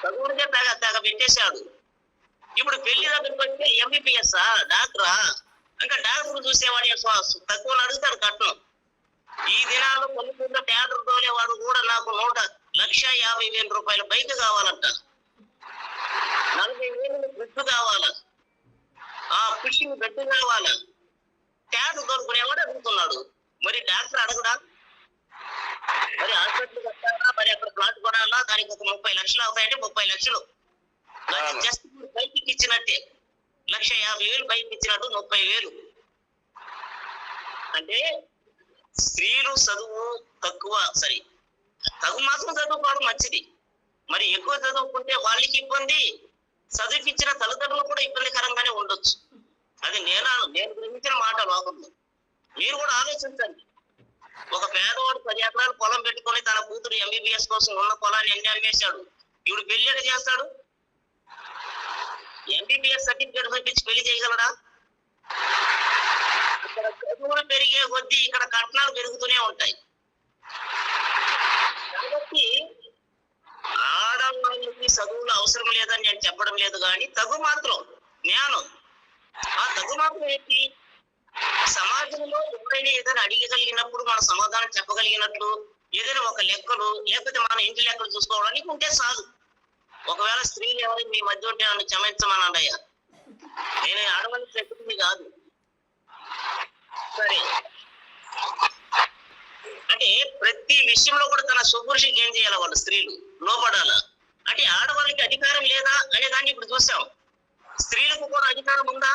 చదువునికే తెగ పెట్టేశాడు. ఇప్పుడు పెళ్లి దగ్గరికి వస్తే ఎంబీబీఎస్ డాక్టరా, ఇంకా డాక్టర్ చూసేవాడు తక్కువ అడుగుతాడు కట్నం. ఈ దినాల్లో పల్లెటూరులో థియేటర్ తోలేవాడు కూడా నాకు 1,50,000 రూపాయల బైక్ కావాలంట, 40,000 బెడ్ కావాలా, ఆ పుష్టింగ్ బెడ్ కావాలా. థియేటర్ తోలుకునేవాడు అడుగుతున్నాడు, మరి డాక్టర్ అడగడా? మరి హాస్పిటల్ కట్టాలా, మరి అక్కడ ప్లాట్ కొనాలా, దానికి ఒక 30 లక్షలు అవుతాయంటే 30 లక్షలు జస్ట్ బైక్ ఇచ్చినట్టే. 1,50,000 బైక్ ఇచ్చినట్టు 30,000. అంటే స్త్రీలు చదువు తక్కువ, సరే తగు మాత్రం చదువుకోవడం మంచిది. మరి ఎక్కువ చదువుకుంటే వాళ్ళకి ఇబ్బంది, చదువుకిచ్చిన తల్లిదండ్రులు కూడా ఇబ్బందికరంగానే ఉండొచ్చు. అది నేను గ్రహించిన మాట లోకంలో. మీరు కూడా ఆలోచించండి. ఒక పేదవాడు 10 ఎకరాలు పొలం పెట్టుకొని తన కూతురు ఎంబీబీఎస్ కోసం ఉన్న పొలాన్ని ఎన్ని అమ్మేశాడు. ఇప్పుడు పెళ్లి ఎక్కడ చేస్తాడు? ఎంబీబీఎస్ సర్టిఫికేట్ చూపించి పెళ్లి చేయగలడా? ఇక్కడ చదువులు పెరిగే కొద్దీ ఇక్కడ కట్నాలు పెరుగుతూనే ఉంటాయి. కాబట్టి ఆడవాళ్ళకి చదువులు అవసరం లేదని నేను చెప్పడం లేదు, కానీ తగు మాత్రం జ్ఞానం, ఆ తగు మాత్రం ఏంటి? సమాజంలో ఎవరైనా ఏదైనా అడిగగలిగినప్పుడు మన సమాధానం చెప్పగలిగినట్లు ఏదైనా ఒక లెక్కలు, లేకపోతే మన ఇంటి లెక్కలు చూసుకోవడానికి ఉంటే చాలు. ఒకవేళ స్త్రీలు ఎవరైనా మీ మధ్య ఉంటే నన్ను క్షమించమని అన్నయ్య, నేను ఆడవాళ్ళకి చెప్తుంది కాదు. సరే, అంటే ప్రతి విషయంలో కూడా తన స్వపురుషుడికి ఏం చేయాలి? వాళ్ళు స్త్రీలు లోపడాలా? అంటే ఆడవాళ్ళకి అధికారం లేదా అనే దాన్ని ఇప్పుడు చూసాం. స్త్రీలకు కూడా అధికారం ఉందా?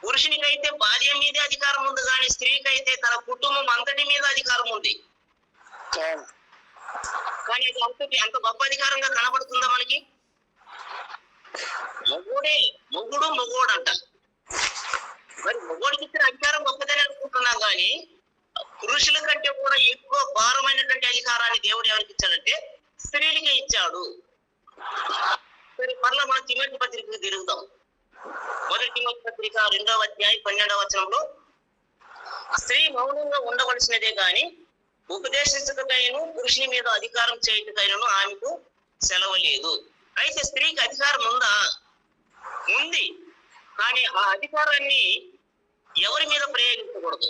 పురుషునికైతే భార్య మీదే అధికారం ఉంది, కానీ స్త్రీకి అయితే తన కుటుంబం అంతటి మీద అధికారం ఉంది. కానీ అది అంత గొప్ప అధికారంగా కనబడుతుందా మనకి? మొగుడు అంట. మరి మొగుడికి ఇచ్చిన అధికారం గొప్పదని అనుకుంటున్నాం, కానీ పురుషుల కంటే కూడా ఎక్కువ భారమైనటువంటి అధికారాన్ని దేవుడు ఎవరికి ఇచ్చాడంటే స్త్రీలకే ఇచ్చాడు. సరే, మరలా మనం తిమోతి పత్రికకు తిరుగుతాం. 1 తిమోతి పత్రిక 2వ అధ్యాయం 12వ వచనంలో, స్త్రీ మౌనంగా ఉండవలసినదే గాని ఉపదేశించటకైనను పురుషుని మీద అధికారం చేయటకైనను ఆమెకు సెలవు లేదు. అయితే స్త్రీకి అధికారం ఉందా? ఉంది, కానీ ఆ అధికారాన్ని ఎవరి మీద ప్రయోగించకూడదు.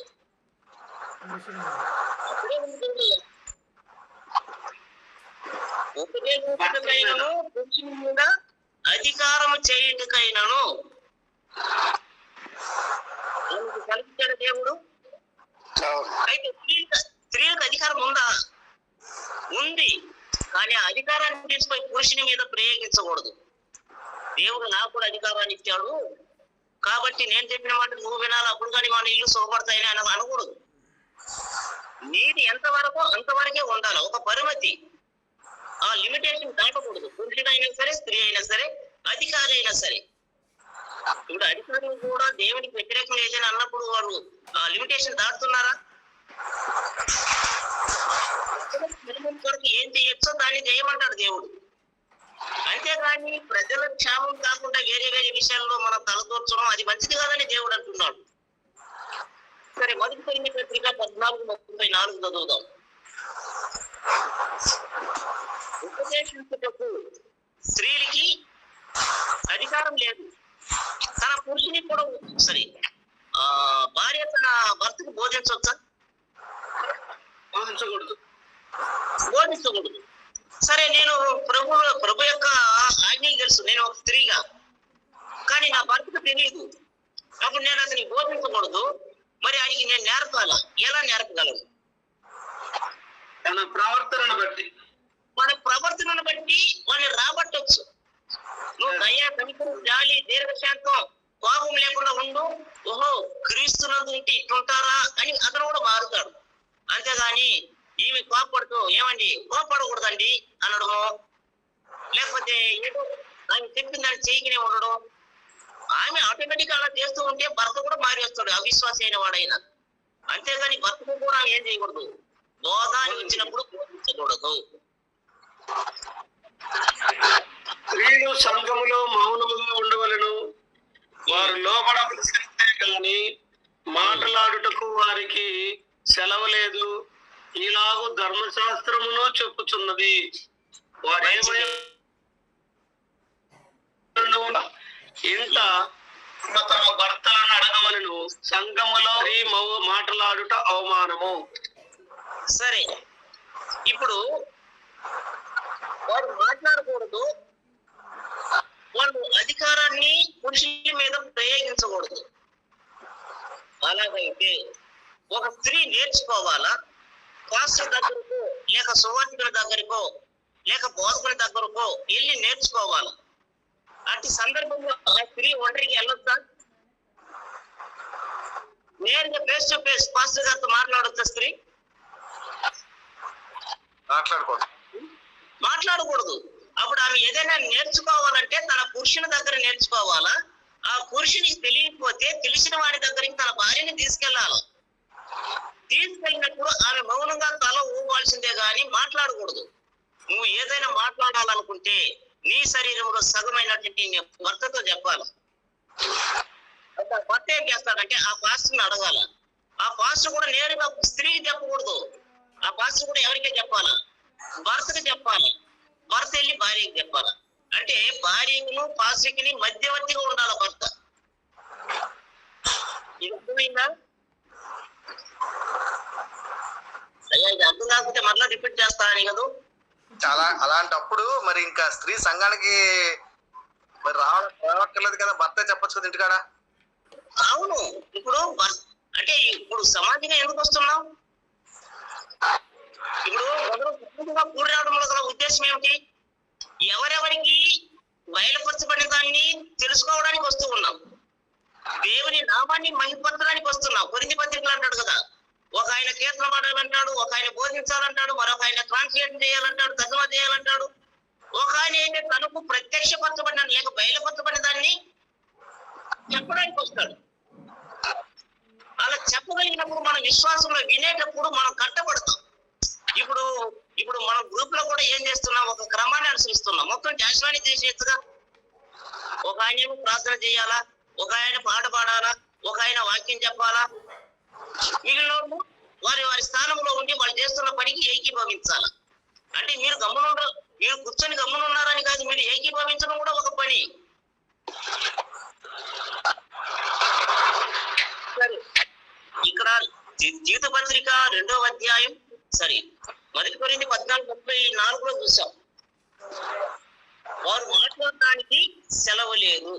ఉపదేశించటకైనను పురుషుని మీద అధికారం చేయటకైనను కల్పించాడు దేవుడు. అయితే స్త్రీలకు అధికారం ఉందా? ఉంది, కానీ ఆ అధికారాన్ని తీసుకొని పురుషుని మీద ప్రయోగించకూడదు. దేవుడు నాకు కూడా అధికారాన్ని ఇచ్చాడు కాబట్టి నేను చెప్పిన మాట నువ్వు వినాలి, అప్పుడు కానీ మన ఇల్లు శోభపడతాయని అనకూడదు. నీది ఎంతవరకు అంతవరకే ఉండాలి, ఒక పరిమితి. ఆ లిమిటేషన్ దాటకూడదు. పురుషుడైనా సరే, స్త్రీ అయినా సరే, అధికారి అయినా సరే. ఇప్పుడు అధికారులు కూడా దేవునికి వ్యతిరేకం లేదని అన్నప్పుడు వాళ్ళు ఆ లిమిటేషన్ దాటుతున్నారా? కొరకు ఏం చేయొచ్చో దాన్ని చేయమంటాడు దేవుడు. అంతేగాని ప్రజల క్షేమం కాకుండా వేరే విషయాల్లో మనం తలదూర్చడం అది మంచిది కాదని దేవుడు అంటున్నాడు. సరే, 1 కొరింథీ పత్రిక 14:34 చదువుదాం. ఉపదేశించుటకు స్త్రీలకి అధికారం లేదు. తన పురుషుని కూడా సరే, భార్య తన భర్తకు బోధించవచ్చా? బోధించకూడదు. సరే, నేను ప్రభు యొక్క ఆజ్ఞలు తెలుసు, నేను ఒక స్త్రీగా, కానీ నా భర్తకు తెలియదు. అప్పుడు నేను అతనికి బోధించకూడదు. మరి ఆయనకి నేను నేర్పాలా? ఎలా నేర్పగలను? మన ప్రవర్తనను బట్టి వాడిని రాబట్టొచ్చు. నువ్వు దయ, కనికరం, జాలి, దీర్ఘశాంతం, కోపం లేకుండా ఉండు, ఓహో క్రీస్తునందు ఉంటే ఇట్లుంటారా అని అతను కూడా మారుతాడు. అంతేగాని ఈమె కోపడుతూ ఏమండి కోపడకూడదండి అనడము, లేకపోతే ఏదో ఆమె చెప్పిన దాన్ని చేయకనే ఉండడం, ఆమె ఆటోమేటిక్ అలా చేస్తూ ఉంటే భర్త కూడా మారేస్తాడు, అవిశ్వాసి అయిన వాడైనా. అంతేగాని భర్తకు కూడా ఏం చేయకూడదు, బోధాన్ని ఇచ్చినప్పుడు బోధించకూడదు. స్త్రీలు సంఘములో మౌనముగా ఉండవలను, వారు లోబడవలసినదే కాని మాట్లాడుటకు వారికి సెలవు లేదు, ఇలాగూ ధర్మశాస్త్రమును చెప్పుచున్నది. వారు ఏమై ఇంత తమ భర్తలను అడగవలను, సంఘములో స్త్రీ మాట్లాడుట అవమానము. సరే, ఇప్పుడు వారు మాట్లాడకూడదు, వాళ్ళు అధికారాన్ని పురుషుల మీద ప్రయోగించకూడదు. అలాగైతే ఒక స్త్రీ నేర్చుకోవాలా? పాస్టర్ దగ్గరకో లేక సువార్తికుల దగ్గరకో లేక బోధకుల దగ్గరకో వెళ్ళి నేర్చుకోవాలి. అట్టి సందర్భంలో ఆ స్త్రీ ఒంటరికి వెళ్ళొద్దా? నేరుగా ఫేస్ టు ఫేస్ పాస్టర్ గారితో మాట్లాడొచ్చా స్త్రీ? మాట్లాడకూడదు. అప్పుడు ఆమె ఏదైనా నేర్చుకోవాలంటే తన పురుషుని దగ్గర నేర్చుకోవాలా? ఆ పురుషునికి తెలియకపోతే తెలిసిన వాడి దగ్గరికి తన భార్యని తీసుకెళ్లాలి. తీసుకెళ్ళినప్పుడు ఆమె మౌనంగా తల ఊవాల్సిందే గాని మాట్లాడకూడదు. నువ్వు ఏదైనా మాట్లాడాలనుకుంటే నీ శరీరంలో సగమైనటువంటి నీ భర్తతో చెప్పాలి. భర్త ఏం చేస్తాడంటే ఆ పాస్టర్ని అడగాల. ఆ పాస్టర్ కూడా నేరుగా స్త్రీకి చెప్పకూడదు. ఆ పాస్టర్ కూడా ఎవరికే చెప్పాలా? భర్తకి చెప్పాలి. భర్త వెళ్ళి భార్యకి చెప్పాలి. అంటే భార్యను పాస్టర్కి మధ్యవర్తిగా ఉండాలి భర్త. ఇది అర్థమైందా? అయ్యా, ఇది అర్థం కాకపోతే మరలా రిపీట్ చేస్తా అని కదా. అలాంటప్పుడు మరి ఇంకా స్త్రీ సంఘానికి మరి రావక్కర్లేదు కదా, భర్త చెప్పచ్చు కదా ఇంటికాడ. అవును. ఇప్పుడు అంటే ఇప్పుడు సమాజంగా ఎందుకు వస్తున్నాం? ఇప్పుడు కూడి రావడంలో గల ఉద్దేశం ఏమిటి? ఎవరెవరికి బయలుపరచబడిన దాన్ని తెలుసుకోవడానికి వస్తూ ఉన్నాం. దేవుని నామాన్ని మహిమపరచడానికి వస్తున్నాం. కొరింథీ పత్రికలు అంటాడు కదా, ఒక ఆయన కీర్తన పాడాలంటాడు, ఒక ఆయన బోధించాలంటాడు, మరొక ఆయన ట్రాన్స్లేషన్ చేయాలంటాడు, తర్జుమా చేయాలంటాడు. ఒక ఆయన అయితే తనకు ప్రత్యక్షపరచబడిన లేక బయలుపరచబడిన దాన్ని చెప్పడానికి వస్తాడు. అలా చెప్పగలిగినప్పుడు మనం విశ్వాసంలో వినేటప్పుడు మనం కట్టబడతాం. ఇప్పుడు మన గ్రూప్ లో కూడా ఏం చేస్తున్నాం? ఒక క్రమాన్ని అనుసరిస్తున్నాం. మొత్తం జాషువాని చేసేట్టుగా ఒక ఆయన ఏమో ప్రార్థన చేయాలా, ఒక ఆయన పాట పాడాలా, ఒక ఆయన వాక్యం చెప్పాలా, మిగిలిన వారి వారి స్థానంలో ఉండి వాళ్ళు చేస్తున్న పనికి ఏకీభవించాలి. అంటే మీరు మీరు కూర్చొని గమ్మునున్నారని కాదు, మీరు ఏకీభవించడం కూడా ఒక పని. సరే, ఇక్కడ జీవిత పత్రిక 2వ అధ్యాయం 1 కొరింథీ 14:34 చూసాం. వారు మాట్లాడడానికి సెలవు లేదు.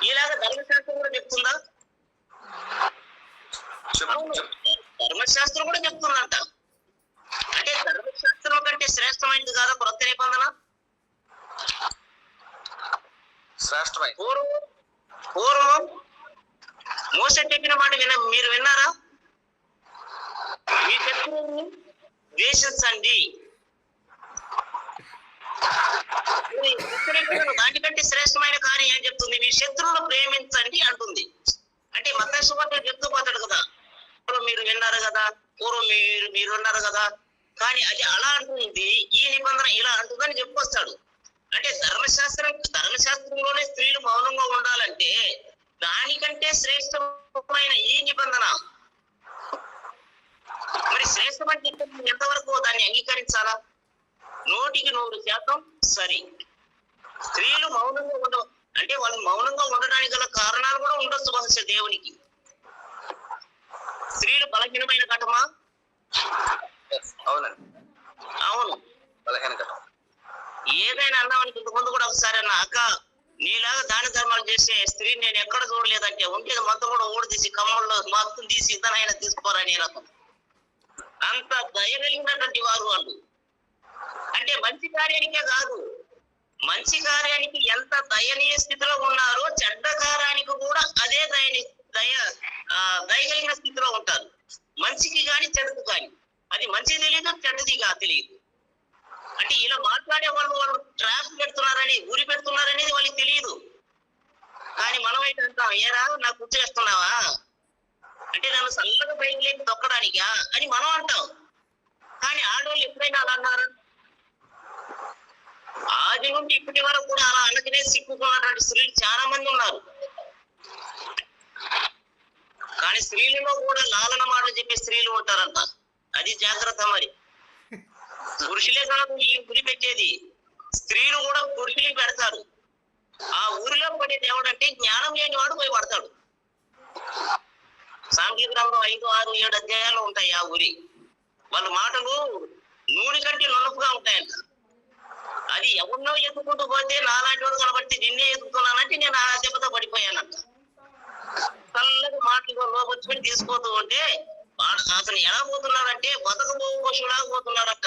ఇలాగ ధర్మశాస్త్రం కూడా చెప్తుందా? ధర్మశాస్త్రం కూడా చెప్తుందంట. అంటే ధర్మశాస్త్రం కంటే శ్రేష్టమైనది కాదా కొత్త నిబంధన? పూర్వం మోసే చెప్పిన మాట మీరు విన్నారా? మీ శత్రువుని ద్వేషించండి. దానికంటే శ్రేష్టమైన కార్యం ఏం చెప్తుంది? మీ శత్రువులను ప్రేమించండి అంటుంది. అంటే మత్తయి సువార్త చెప్తూ పోతాడు కదా, మీరు విన్నారు కదా, పూర్వం మీరు ఉన్నారు కదా, కానీ అది అలా అంటుంది, ఈ నిబంధన ఇలా అంటుందని చెప్పుకొస్తాడు. అంటే ధర్మశాస్త్రంలోనే స్త్రీలు మౌనంగా ఉండాలంటే దానికంటే శ్రేష్టమైన ఈ నిబంధన మరి శ్రేష్టమని చెప్పి ఎంతవరకు దాన్ని అంగీకరించాలా? 100% సరి. స్త్రీలు మౌనంగా ఉండవు అంటే వాళ్ళు మౌనంగా ఉండడానికి గల కారణాలు కూడా ఉండొచ్చు బహుశా దేవునికి. స్త్రీలు బలహీనమైన ఘటమా? అవునండి, అవును, బలహీన ఘటం. ఏదైనా అన్నామని ఇంతకుముందు కూడా ఒకసారి అన్న, అక్క నీలాగా దాన ధర్మాలు చేసే స్త్రీ నేను ఎక్కడ చూడలేదంటే, ఉండేది మొత్తం కూడా ఊడి తీసి కమ్మల్లో మొత్తం తీసి ఇతనైనా తీసుకోరని రకం. అంత దయగలిగినటువంటి వారు వాళ్ళు. అంటే మంచి కార్యానికే కాదు, మంచి కార్యానికి ఎంత దయనీయ స్థితిలో ఉన్నారో చెడ్డ కార్యానికి కూడా అదే దయగలిగిన స్థితిలో ఉంటారు. మంచికి గాని చెడుకు గాని. అది మంచి తెలియదు, చెడ్డదిగా తెలియదు. అంటే ఇలా మాట్లాడే వాళ్ళు ట్రాప్ పెడుతున్నారని, ఊరి పెడుతున్నారనేది వాళ్ళకి తెలియదు. కానీ మనం అయితే అంటాం, ఏరా నాకు గుర్తు చేస్తున్నావా అంటే నన్ను చల్లగా బయట లేని తొక్కడానికా అని మనం అంటాం. కానీ ఆడవాళ్ళు ఎప్పుడైనా అలా అన్నారా? ఆది నుండి ఇప్పటి వరకు కూడా అలా అనకనే సిక్కుకున్నటువంటి స్త్రీలు చాలా మంది ఉన్నారు. కానీ స్త్రీలలో కూడా లాలన మాటలు చెప్పే స్త్రీలు ఉంటారంట. అది జాగ్రత్త. మరి పురుషులే కాదు ఈ గురి పెట్టేది, స్త్రీలు కూడా పురుషులకి పెడతారు. ఆ ఊరిలో పడేది ఎవడంటే జ్ఞానం లేని వాడు పోయి పడతాడు. సాంఘిక గ్రంథం 5, 6, 7 అధ్యాయాలు ఉంటాయి ఆ ఊరి. వాళ్ళ మాటలు నూనె కంటే నునుపుగా ఉంటాయంట. అది ఎవరినో ఎత్తుకుంటూ పోతే నాలాంటి వాడు కనబడితే నిన్నే ఎత్తుకున్నానంటే నేను ఆ దెబ్బతో పడిపోయానంట. చల్లగా మాటలు లోపొచ్చుకొని తీసుకుపోతూ ఉంటే అతను ఎలా పోతున్నాడంటే బతకబో పశువులాగా పోతున్నాడట,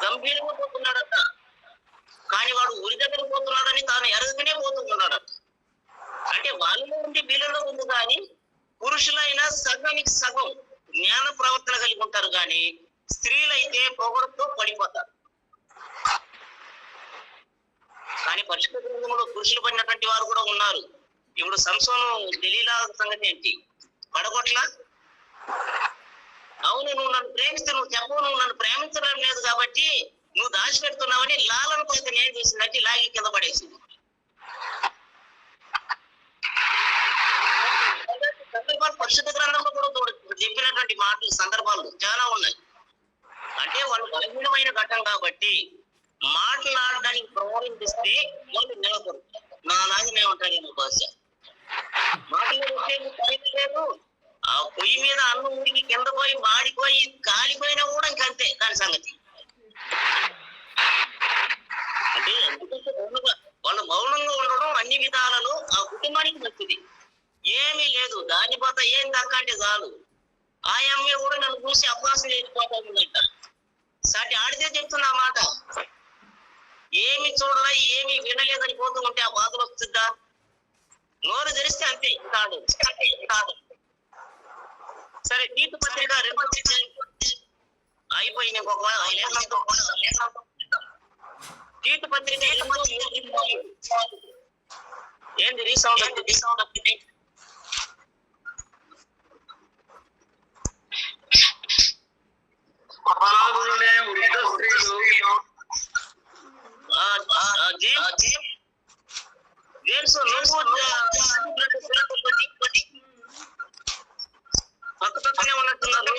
గంభీరంగా పోతున్నాడట. కానీ వాడు ఊరి దగ్గర పోతున్నాడని తాను ఎరగనే పోతున్నాడట. అంటే వాళ్ళలో ఉంటే వీళ్ళలో ఉంది. కానీ పురుషులైనా సగానికి సగం జ్ఞాన ప్రవర్తన కలిగి ఉంటారు, కానీ స్త్రీలైతే పొగడుతో పడిపోతారు. కానీ పరిశుద్ధ గ్రంథంలో పురుషులు పడినటువంటి వారు కూడా ఉన్నారు. ఇప్పుడు సంసోను దెలీలా సంగతి ఏంటి? పడగొట్ల. అవును, నువ్వు నన్ను ప్రేమిస్తే నువ్వు చెప్పవు, నువ్వు నన్ను ప్రేమించడం లేదు కాబట్టి నువ్వు దాచిపెడుతున్నావని లాలను పోతే నేను చేసిందంటే లాగి కింద పడేసింది. సందర్భాలు పరిశుద్ధ గ్రంథంలో కూడా చెప్పినటువంటి మాటలు సందర్భాలు చాలా ఉన్నాయి. అంటే వాళ్ళు బలహీనమైన ఘట్టం కాబట్టి మాట్లాడడానికి ప్రవహిస్తే వాళ్ళు నిలబడు. నా లాగానే ఉంటాడేమో బహుశా. మాటలు లేదు. ఆ పొయ్యి మీద అన్నం ఉడికి కింద పోయి మాడిపోయి కాలిపోయినా కూడా ఇంకంతే దాని సంగతి. అంటే ఎందుకంటే వాళ్ళు మౌనంగా ఉండడం అన్ని విధాలలో ఆ కుటుంబానికి మంచిది. ఏమీ లేదు, దాని పోత ఏం దక్క అంటే చాలు. ఆ అమ్మాయి కూడా నన్ను చూసి అభ్యాసం చేసిపోతుందంట. సాటి ఆడితే చెప్తున్నా మాట. ఏమి చూడలే, ఏమి వినలేదని పోతూ ఉంటే ఆ బాధలు వస్తుందా? నోరు తెరిస్తే అంతే కాదు. సరే, తీతు పత్రిక 2 అయిపోయింది. తీతు పత్రిక ఏంది రీసౌండ్? అలాగునే వృద్ధ స్త్రీలు పక్క పక్కనే ఉన్నట్టున్నారు.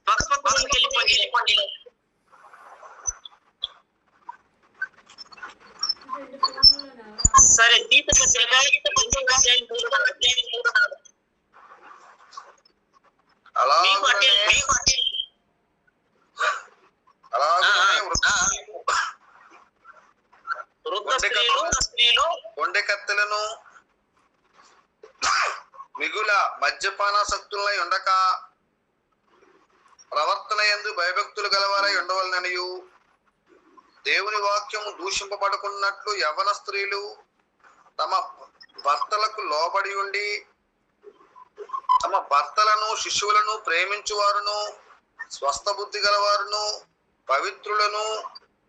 పక్క పక్కకి వెళ్ళిపోండి. సరే, తీత ఒండె కత్తెలను మిగుల మద్యపానాసక్తులై ఉండక ప్రవర్తన యందు భయభక్తులు గలవారై ఉండవలననియు, దేవుని వాక్యము దూషింపబడుకున్నట్లు యవ్వన స్త్రీలు తమ భర్తలకు లోబడి ఉండి తమ భర్తలను శిశువులను ప్రేమించువారును స్వస్థ బుద్ధి గలవారును పవిత్రులను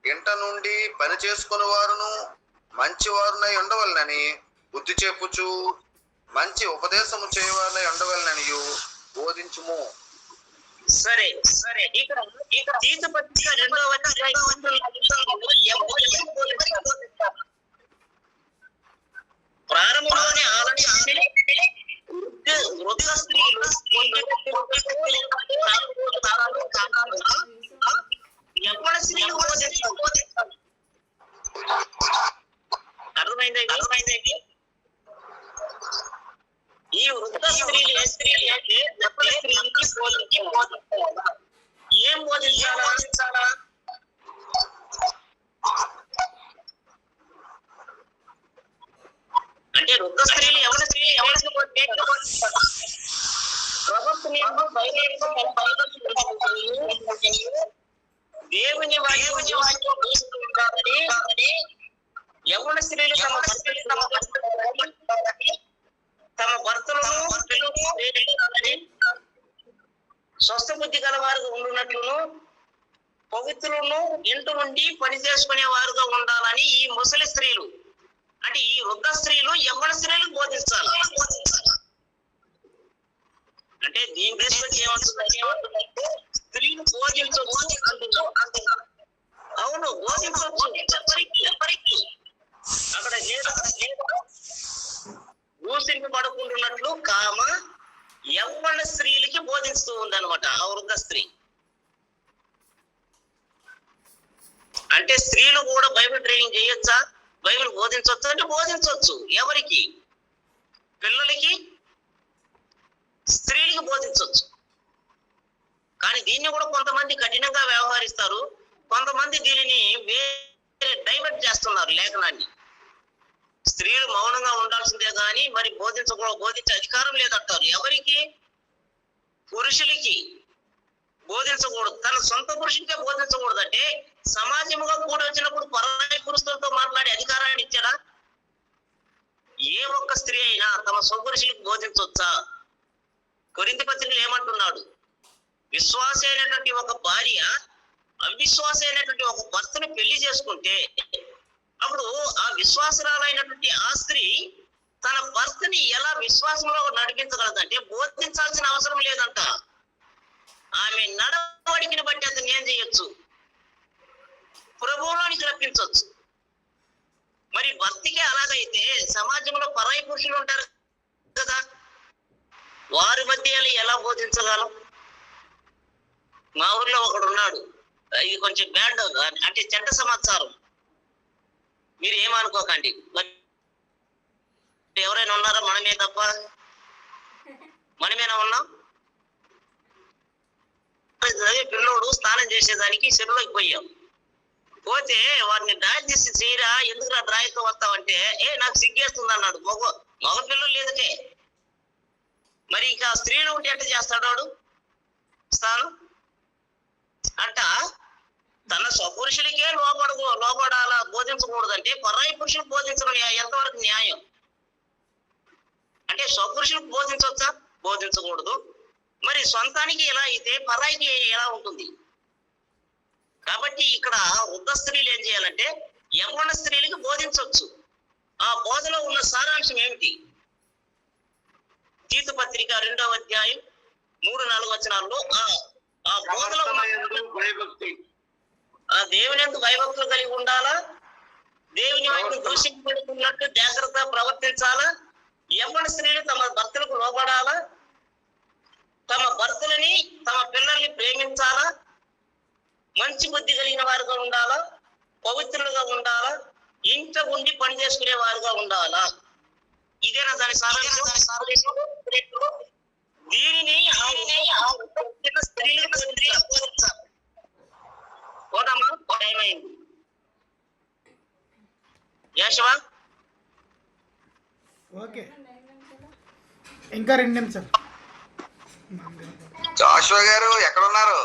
ఇంట నుండి పని చేసుకుని వారును మంచివారునై ఉండవలనని బుద్ధి చెప్పుచు మంచి ఉపదేశము చేయవారినై ఉండవలననియు బోధించుము. సరే, ఇక్కడ తీతు పత్రిక 2వ ప్రారంభంలోనే ఆల్రెడీ వృద్ధ స్త్రీలు యవ్వన స్త్రీలు అర్థమైంది. ఈ వృద్ధ స్త్రీలు ఏ స్త్రీలు అంటే యవ్వన స్త్రీలకి ఏం బోధించాలా? అంటే వృద్ధ స్త్రీలు యవ్వన దేవుని యవ్వన స్త్రీలు తమ భర్తలను స్వస్థ బుద్ధి గలవారుగా ఉండున్నట్లును పవిత్రులను ఇంటి నుండి పని చేసుకునే వారుగా ఉండాలని ఈ ముసలి స్త్రీలు, అంటే ఈ వృద్ధ స్త్రీలు యవ్వన స్త్రీలు బోధించాలి. అంటే దీని తీసుకొచ్చి ఏమంటుందంటే స్త్రీలు బోధించవచ్చు అంటున్నారు. అవును, బోధించవచ్చు ఎవరికి అక్కడ భూసింపు పడుకుంటున్నట్లు కామ యవ్వన స్త్రీలకి బోధిస్తూ ఉందన్నమాట ఆ వృద్ధ స్త్రీ. అంటే స్త్రీలు కూడా బైబిల్ ట్రైనింగ్ చేయొచ్చా, బైబిల్ బోధించవచ్చు అంటే బోధించవచ్చు. ఎవరికి? పిల్లలకి, స్త్రీలకి బోధించవచ్చు. కానీ దీన్ని కూడా కొంతమంది కఠినంగా వ్యవహరిస్తారు, కొంతమంది దీనిని వేరే డైవర్ట్ చేస్తున్నారు లేఖనాన్ని. స్త్రీలు మౌనంగా ఉండాల్సిందే కానీ మరి బోధించే అధికారం లేదంటారు. ఎవరికి? పురుషులకి బోధించకూడదు, తన సొంత పురుషునికే బోధించకూడదు. అంటే సమాజముగా కూడి వచ్చినప్పుడు పరాయి పురుషులతో మాట్లాడే అధికారాన్ని ఇచ్చాడా? ఏ ఒక్క స్త్రీ అయినా తమ స్వపురుషులకు బోధించవచ్చా? కొరింథీ పత్రికలు ఏమంటున్నాడు? విశ్వాస అయినటువంటి ఒక భార్య అవిశ్వాస అయినటువంటి ఒక భర్తను పెళ్లి చేసుకుంటే అప్పుడు ఆ విశ్వాసరాలైనటువంటి ఆ స్త్రీ తన భర్తని ఎలా విశ్వాసంలో నడిపించగలదంటే బోధించాల్సిన అవసరం లేదంట. ఆమె నడవడికిని బట్టి అతను ఏం చేయొచ్చు? ప్రభువులోనికి రప్పించవచ్చు. మరి భర్తకే అలాగైతే సమాజంలో పరాయి పురుషులు ఉంటారు కదా, వారి మధ్య ఎలా బోధించగలం? మా ఊర్లో ఒకడు ఉన్నాడు, ఇది కొంచెం బ్యాడ్ అంటే చెడ్డ సమాచారం, మీరు ఏమనుకోకండి. మరి ఎవరైనా ఉన్నారా? మనమే తప్ప మనమేనా ఉన్నాం? పిల్లోడు స్నానం చేసేదానికి చెరువులోకి పోయాం. పోతే వాడిని డ్రాయ్ తీసి చేయరా, ఎందుకు నా డ్రాయ్తో వస్తావంటే నాకు సిగ్గేస్తుంది అన్నాడు. మగ పిల్లలు లేదుకే. మరి ఇంకా స్త్రీలు ఉంటే ఎట్ట చేస్తాడు వాడు స్నానం? అంట తన స్వపురుషులకే లోపడాలా, బోధించకూడదు అంటే పరాయి పురుషులకు బోధించడం ఎంతవరకు న్యాయం? అంటే స్వపురుషులకు బోధించవచ్చా? బోధించకూడదు. మరి సొంతానికి ఎలా అయితే పరాయికి ఎలా ఉంటుంది? కాబట్టి ఇక్కడ వృద్ధ స్త్రీలు ఏం చేయాలంటే యవ్వన స్త్రీలకు బోధించవచ్చు. ఆ బోధలో ఉన్న సారాంశం ఏమిటి? తీతు పత్రిక 2వ అధ్యాయం 3-4 వచనాల్లో ఆ బోధలో ఆ దేవుని యందు భయభక్తులు కలిగి ఉండాలా, దేవుని వైపు దూషింపబడుతున్నట్టు జాగ్రత్త ప్రవర్తించాలా, యవ్వన స్త్రీలు తమ భర్తలకు లోబడాలా, తమ భర్తలని తమ పిల్లల్ని ప్రేమించాలా, మంచి బుద్ధి కలిగిన వారుగా ఉండాలా, పవిత్రులుగా ఉండాలా, ఇంట ఉండి పని చేసుకునే వారుగా ఉండాలా. ఇదేనా దాని సారాంశం? దీనిని స్త్రీలకు బోధించాలి. పోదామా? టైం అయింది. యాశవా ఓకే, ఇంకా 2 నిమిషాలు. జాషువా గారు ఎక్కడ ఉన్నారు?